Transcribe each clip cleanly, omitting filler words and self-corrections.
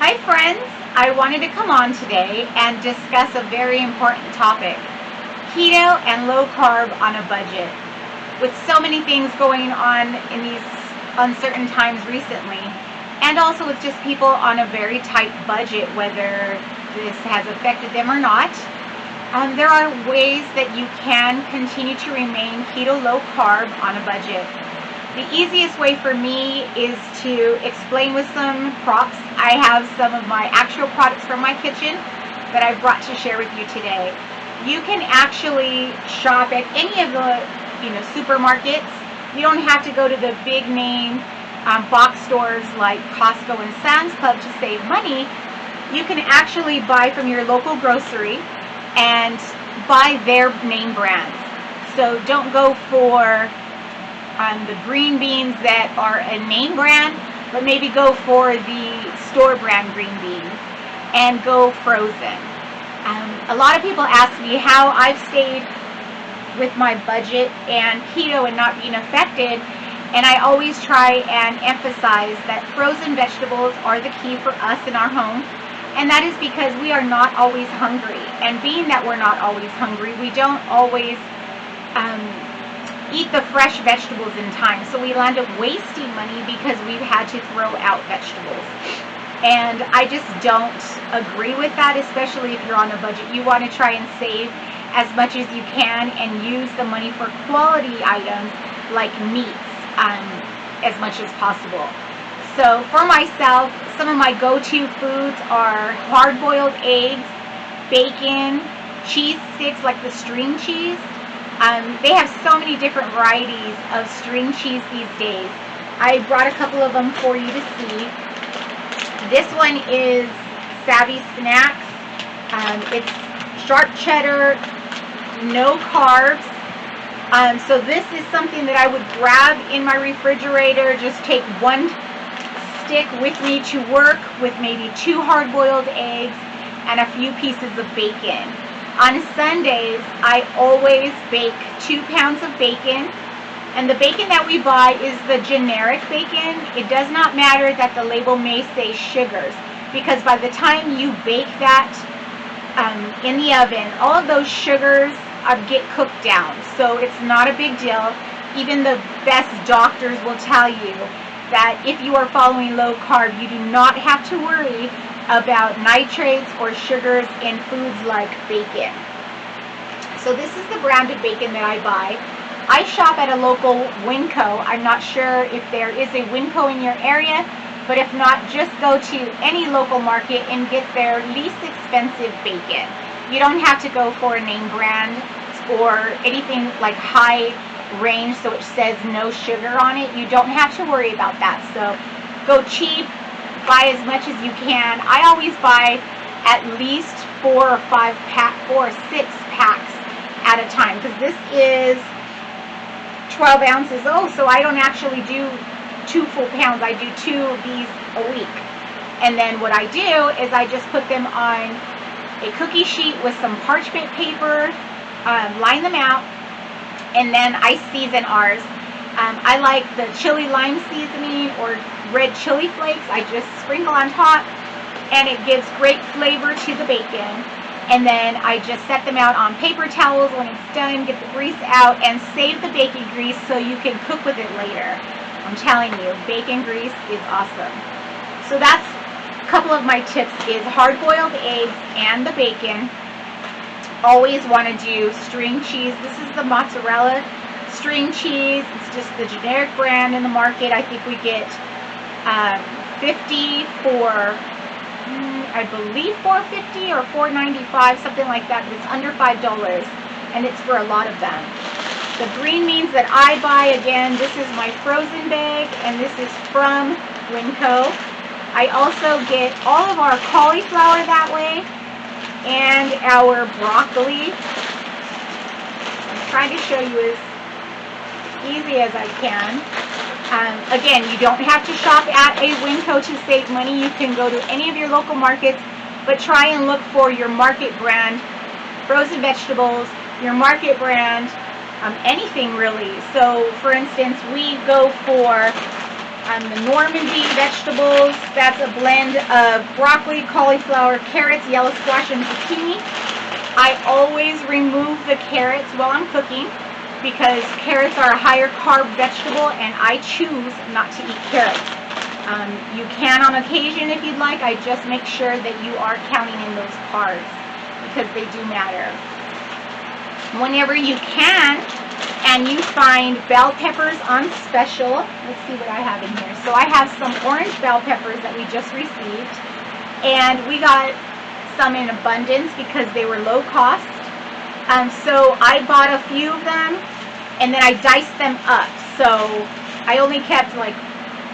Hi friends, I wanted to come on today and discuss a very important topic, keto and low carb on a budget. With so many things going on in these uncertain times recently, and also with just people on a very tight budget, whether this has affected them or not, there are ways that you can continue to remain keto low carb on a budget. The easiest way for me is to explain with some props. I have some of my actual products from my kitchen that I've brought to share with you today. You can actually shop at any of the supermarkets. You don't have to go to the big name box stores like Costco and Sam's Club to save money. You can actually buy from your local grocery and buy their name brands. So don't go for the green beans that are a name brand, but maybe go for the store brand green beans and go frozen. A lot of people ask me how I've stayed with my budget and keto and not being affected, and I always try and emphasize that frozen vegetables are the key for us in our home, and that is because we are not always hungry, and being that we're not always hungry, we don't always eat the fresh vegetables in time, so we end up wasting money because we've had to throw out vegetables. And I just don't agree with that, especially if you're on a budget. You want to try and save as much as you can and use the money for quality items like meats as much as possible. So for myself, some of my go-to foods are hard-boiled eggs, bacon, cheese sticks like the string cheese. They have so many different varieties of string cheese these days. I brought a couple of them for you to see. This one is Savvy Snacks. It's sharp cheddar, no carbs. So this is something that I would grab in my refrigerator, just take one stick with me to work with maybe 2 hard-boiled eggs and a few pieces of bacon. On Sundays, I always bake 2 pounds of bacon, and the bacon that we buy is the generic bacon. It does not matter that the label may say sugars, because by the time you bake that in the oven, all of those sugars get cooked down, so it's not a big deal. Even the best doctors will tell you that if you are following low carb, you do not have to worry about nitrates or sugars in foods like bacon. So this is the branded bacon that I buy. I shop at a local Winco. I'm not sure if there is a Winco in your area, but if not, just go to any local market and get their least expensive bacon. You don't have to go for a name brand or anything like high range so it says no sugar on it. You don't have to worry about that. So go cheap. Buy as much as you can. I always buy at least 4 or 6 packs at a time, because this is 12 ounces. So I don't actually do 2 full pounds. I do 2 of these a week. And then what I do is I just put them on a cookie sheet with some parchment paper, line them out, and then I season ours. I like the chili lime seasoning or red chili flakes. I just sprinkle on top, and it gives great flavor to the bacon. And then I just set them out on paper towels when it's done, get the grease out, and save the bacon grease so you can cook with it later. I'm telling you, bacon grease is awesome. So that's a couple of my tips, is hard-boiled eggs and the bacon. Always want to do string cheese. This is the Mozzarella string cheese. It's just the generic brand in the market. I think we get 50 for, I believe $4.50 or $4.95, something like that. But it's under $5, and it's for a lot of them. The green beans that I buy, again, this is my frozen bag, and this is from Winco. I also get all of our cauliflower that way, and our broccoli. I'm trying to show you as easy as I can. Again, you don't have to shop at a Winco to save money. You can go to any of your local markets, but try and look for your market brand frozen vegetables, your market brand anything really. So for instance, we go for The Normandy vegetables, that's a blend of broccoli, cauliflower, carrots, yellow squash, and zucchini. I always remove the carrots while I'm cooking because carrots are a higher carb vegetable and I choose not to eat carrots. You can on occasion if you'd like. I just make sure that you are counting in those carbs because they do matter. Whenever you can and you find bell peppers on special, let's see what I have in here. So I have some orange bell peppers that we just received, and we got some in abundance because they were low cost. So I bought a few of them and then I diced them up. So I only kept like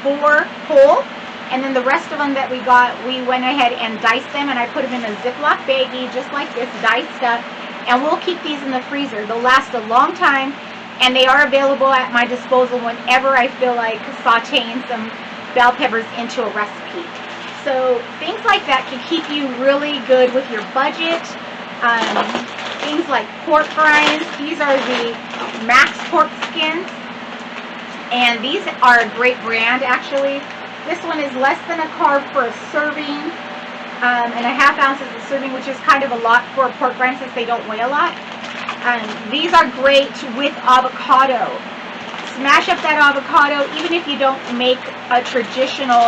4 whole, and then the rest of them that we got, we went ahead and diced them, and I put them in a Ziploc baggie just like this, diced up, and we'll keep these in the freezer. They'll last a long time, and they are available at my disposal whenever I feel like sauteing some bell peppers into a recipe. So things like that can keep you really good with your budget. Things like pork rinds. These are the Max pork skins, and these are a great brand actually. This one is less than a carb for a serving, and a ½ ounce is a serving, which is kind of a lot for a pork rind since they don't weigh a lot. These are great with avocado. Smash up that avocado, even if you don't make a traditional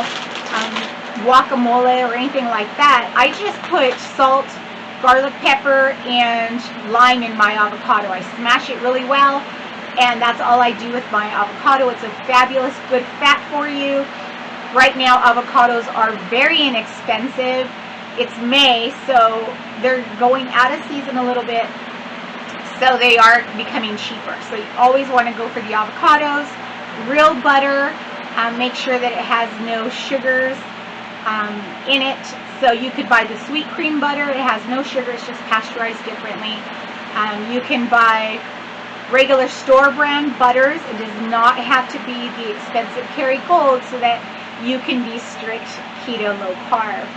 guacamole or anything like that. I just put salt, garlic pepper, and lime in my avocado. I smash it really well, and that's all I do with my avocado. It's a fabulous good fat for you. Right now avocados are very inexpensive. It's May, so they're going out of season a little bit, so they are becoming cheaper. So you always want to go for the avocados. Real butter, make sure that it has no sugars in it. So you could buy the sweet cream butter. It has no sugar, it's just pasteurized differently. You can buy regular store brand butters. It does not have to be the expensive Kerrygold, so that you can be strict keto low carb.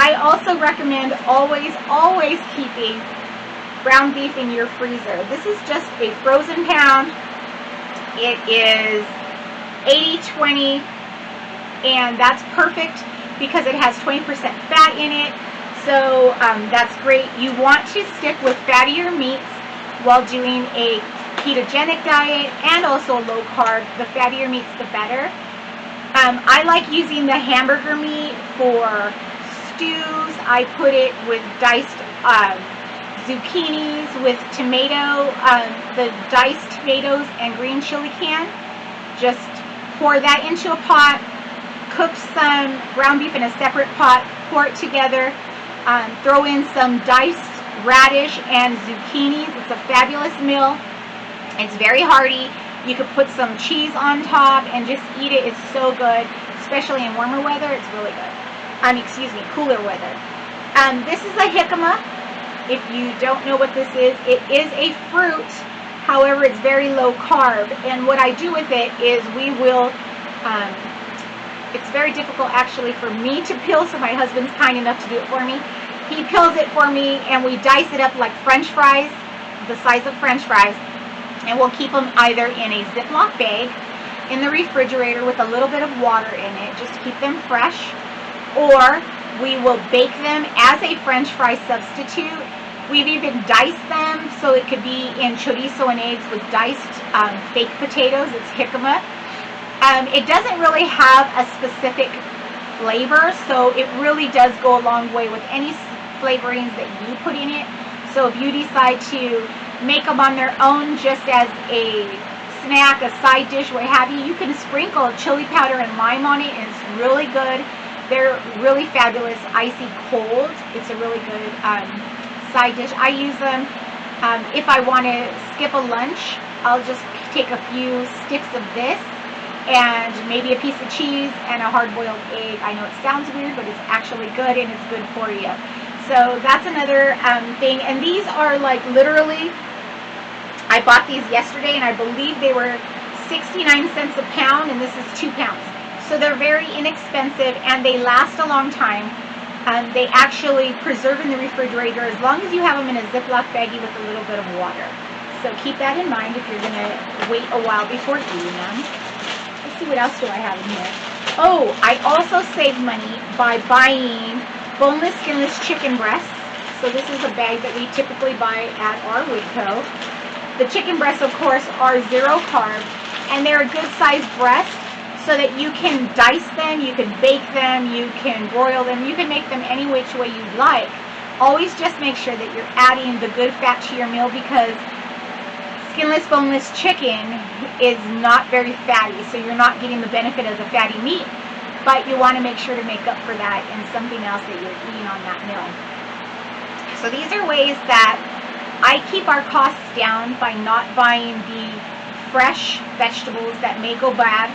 I also recommend always keeping ground beef in your freezer. This is just a frozen pound. It is 80-20, and that's perfect because it has 20% fat in it. So that's great. You want to stick with fattier meats while doing a ketogenic diet and also low carb. The fattier meats, the better. I like using the hamburger meat for stews. I put it with diced zucchinis, with tomato, the diced tomatoes and green chili can. Just pour that into a pot, cook some ground beef in a separate pot, pour it together, throw in some diced radish and zucchinis. It's a fabulous meal. It's very hearty. You could put some cheese on top and just eat it. It's so good, especially in warmer weather. It's really good. Cooler weather. This is a jicama. If you don't know what this is, it is a fruit. However, it's very low carb. And what I do with it is it's very difficult actually for me to peel, so my husband's kind enough to do it for me. He peels it for me, and we dice it up like French fries, the size of French fries. And we'll keep them either in a Ziploc bag in the refrigerator with a little bit of water in it just to keep them fresh, or we will bake them as a French fry substitute. We've even diced them, so it could be in chorizo and eggs with diced baked potatoes. It's jicama. It doesn't really have a specific flavor, so it really does go a long way with any flavorings that you put in it. So if you decide to make them on their own just as a snack, a side dish, what have you, you can sprinkle chili powder and lime on it, and it's really good. They're really fabulous icy cold. It's a really good side dish. I use them if I want to skip a lunch. I'll just take a few sticks of this and maybe a piece of cheese and a hard-boiled egg. I know it sounds weird, but it's actually good, and it's good for you. So that's another thing. And these are like literally, I bought these yesterday, and I believe they were 69 cents a pound, and this is 2 pounds. So they're very inexpensive, and they last a long time. They actually preserve in the refrigerator as long as you have them in a Ziploc baggie with a little bit of water. So keep that in mind if you're going to wait a while before eating them. Let's see, what else do I have in here? Oh, I also save money by buying boneless, skinless chicken breasts. So this is a bag that we typically buy at our Woodco. The chicken breasts, of course, are 0 carb, and they're a good sized breast so that you can dice them, you can bake them, you can broil them, you can make them any which way you'd like. Always just make sure that you're adding the good fat to your meal, because skinless, boneless chicken is not very fatty, so you're not getting the benefit of the fatty meat, but you want to make sure to make up for that in something else that you're eating on that meal. So these are ways that I keep our costs down by not buying the fresh vegetables that may go bad.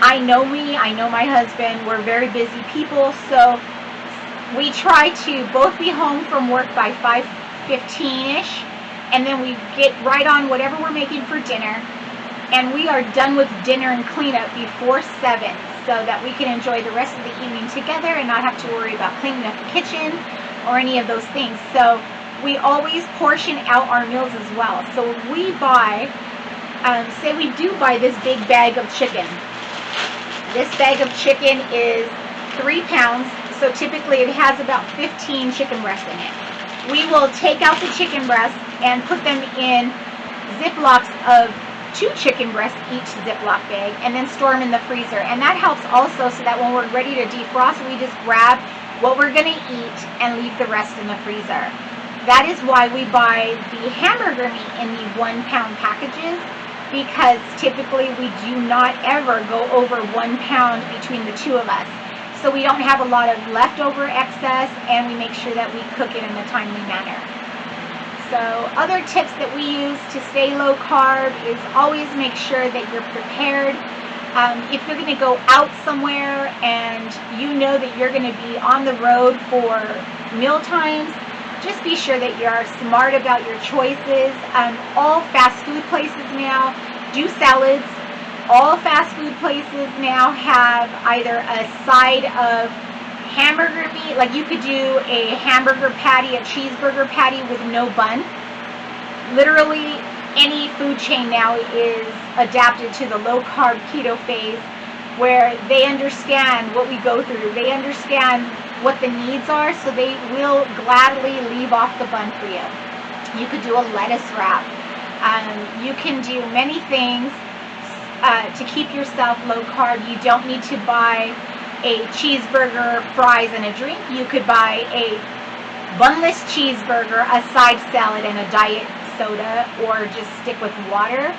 I know me, I know my husband, we're very busy people, so we try to both be home from work by 5:15-ish, and then we get right on whatever we're making for dinner, and we are done with dinner and cleanup before 7, so that we can enjoy the rest of the evening together and not have to worry about cleaning up the kitchen or any of those things. So we always portion out our meals as well. So if we buy, say we do buy this big bag of chicken. This bag of chicken is 3 pounds, so typically it has about 15 chicken breasts in it. We will take out the chicken breasts and put them in Ziplocs of 2 chicken breasts each Ziploc bag, and then store them in the freezer. And that helps also, so that when we're ready to defrost, we just grab what we're going to eat and leave the rest in the freezer. That is why we buy the hamburger meat in the 1 pound packages, because typically we do not ever go over 1 pound between the two of us. So we don't have a lot of leftover excess, and we make sure that we cook it in a timely manner. So other tips that we use to stay low carb is always make sure that you're prepared. If you're going to go out somewhere and you know that you're going to be on the road for meal times, just be sure that you're smart about your choices. All fast food places now do salads. All fast food places now have either a side of hamburger meat, like you could do a hamburger patty, a cheeseburger patty with no bun. Literally any food chain now is adapted to the low carb keto phase, where they understand what we go through. They understand what the needs are, so they will gladly leave off the bun for you. You could do a lettuce wrap. You can do many things to keep yourself low carb. You don't need to buy a cheeseburger, fries, and a drink. You could buy a bunless cheeseburger, a side salad, and a diet soda, or just stick with water.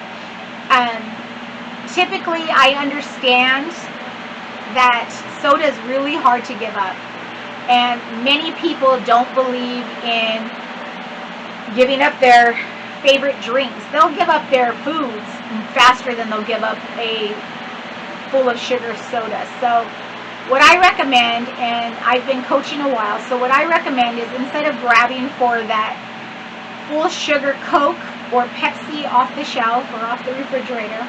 Typically, I understand that soda is really hard to give up, and many people don't believe in giving up their favorite drinks. They'll give up their foods faster than they'll give up a full of sugar soda. So what I recommend, and I've been coaching a while, so what I recommend is, instead of grabbing for that full sugar Coke or Pepsi off the shelf or off the refrigerator,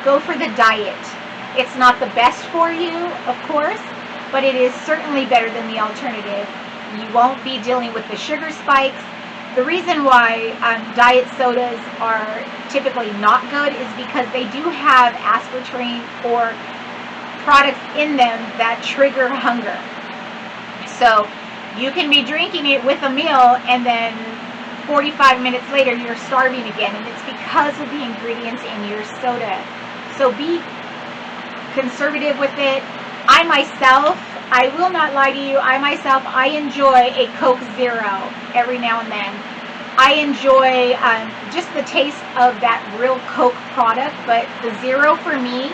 go for the diet. It's not the best for you, of course, but it is certainly better than the alternative. You won't be dealing with the sugar spikes. The reason why diet sodas are typically not good is because they do have aspartame or products in them that trigger hunger. So you can be drinking it with a meal, and then 45 minutes later you're starving again, and it's because of the ingredients in your soda. So be conservative with it. I will not lie to you, I enjoy a Coke Zero every now and then. I enjoy just the taste of that real Coke product, but the Zero for me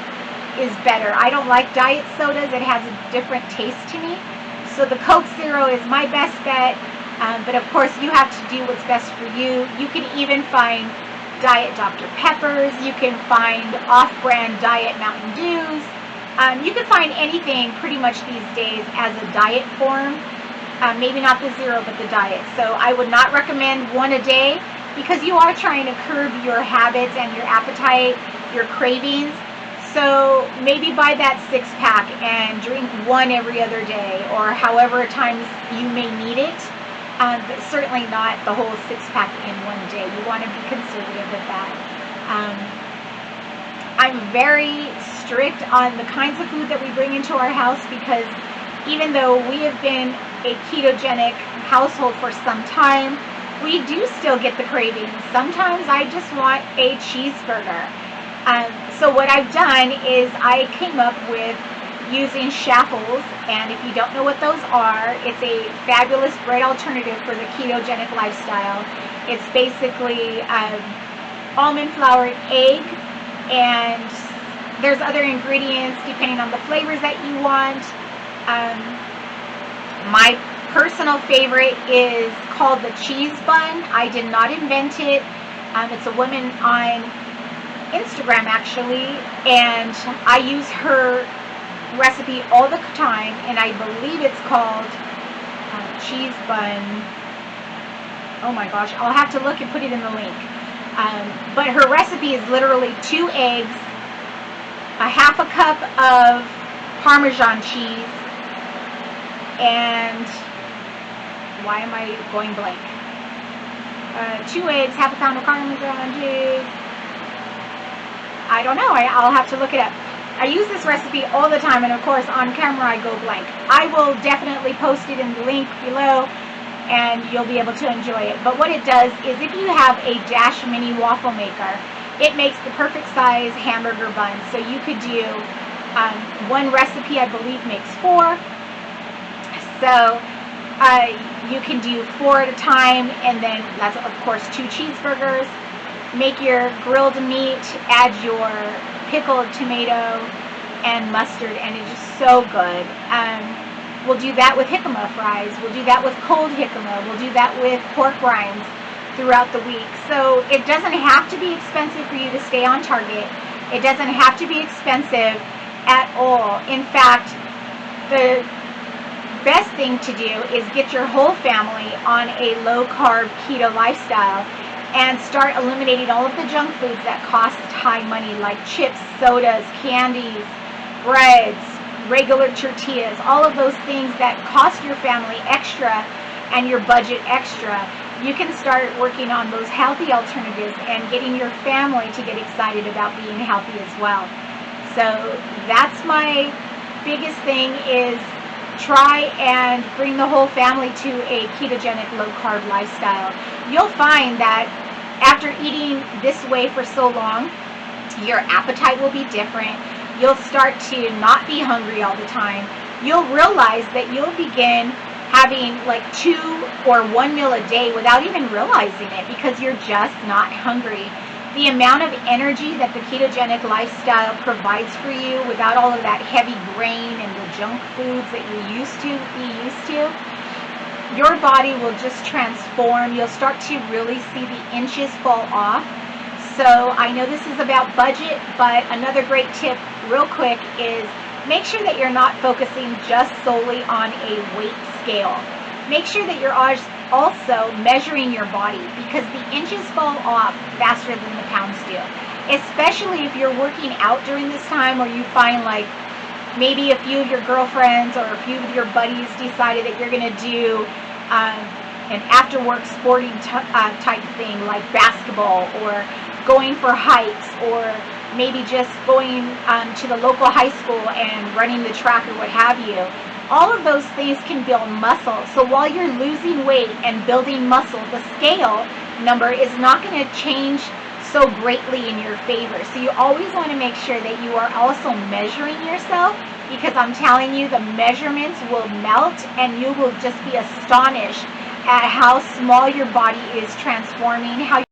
is better. I don't like diet sodas. It has a different taste to me. So the Coke Zero is my best bet, but of course you have to do what's best for you. You can even find Diet Dr. Peppers. You can find off-brand Diet Mountain Dews. You can find anything pretty much these days as a diet form. Maybe not the Zero, but the diet. So I would not recommend one a day, because you are trying to curb your habits and your appetite, your cravings. So maybe buy that 6-pack and drink one every other day, or however times you may need it. But certainly not the whole 6-pack in one day. You want to be conservative with that. I'm very strict on the kinds of food that we bring into our house, because even though we have been a ketogenic household for some time, we do still get the cravings. Sometimes I just want a cheeseburger. So what I've done is I came up with using Chaffles, and if you don't know what those are, it's a fabulous bread alternative for the ketogenic lifestyle. It's basically almond flour, egg, and there's other ingredients depending on the flavors that you want. My personal favorite is called the cheese bun. I did not invent it. It's a woman on Instagram actually, and I use her recipe all the time, and I believe it's called cheese bun. Oh my gosh, I'll have to look and put it in the link. But her recipe is literally 2 eggs, a half a cup of Parmesan cheese, and why am I going blank? 2 eggs, half a pound of Parmesan cheese. I don't know. I'll have to look it up. I use this recipe all the time, and of course on camera I go blank. I will definitely post it in the link below, and you'll be able to enjoy it. But what it does is, if you have a Dash Mini waffle maker, it makes the perfect size hamburger bun. So you could do one recipe, I believe, makes 4. So you can do 4 at a time, and then that's of course 2 cheeseburgers. Make your grilled meat, add your pickled tomato and mustard, and it's just so good. We'll do that with jicama fries. We'll do that with cold jicama. We'll do that with pork rinds throughout the week. So it doesn't have to be expensive for you to stay on target. It doesn't have to be expensive at all. In fact, the best thing to do is get your whole family on a low-carb keto lifestyle and start eliminating all of the junk foods that cost high money, like chips, sodas, candies, breads, regular tortillas, all of those things that cost your family extra and your budget extra. You can start working on those healthy alternatives and getting your family to get excited about being healthy as well. So that's my biggest thing, is try and bring the whole family to a ketogenic low-carb lifestyle. You'll find that after eating this way for so long, your appetite will be different. You'll start to not be hungry all the time. You'll realize that you'll begin having like 2 or 1 meal a day without even realizing it, because you're just not hungry. The amount of energy that the ketogenic lifestyle provides for you, without all of that heavy grain and the junk foods that you used to be used to, your body will just transform. You'll start to really see the inches fall off. So I know this is about budget, but another great tip real quick is make sure that you're not focusing just solely on a weight scale. Make sure that you're also measuring your body, because the inches fall off faster than the pounds do. Especially if you're working out during this time, or you find like maybe a few of your girlfriends or a few of your buddies decided that you're going to do an after-work sporting type thing like basketball, or going for hikes, or maybe just going to the local high school and running the track or what have you. All of those things can build muscle. So while you're losing weight and building muscle, the scale number is not going to change so greatly in your favor. So you always want to make sure that you are also measuring yourself, because I'm telling you, the measurements will melt and you will just be astonished at how small your body is transforming, how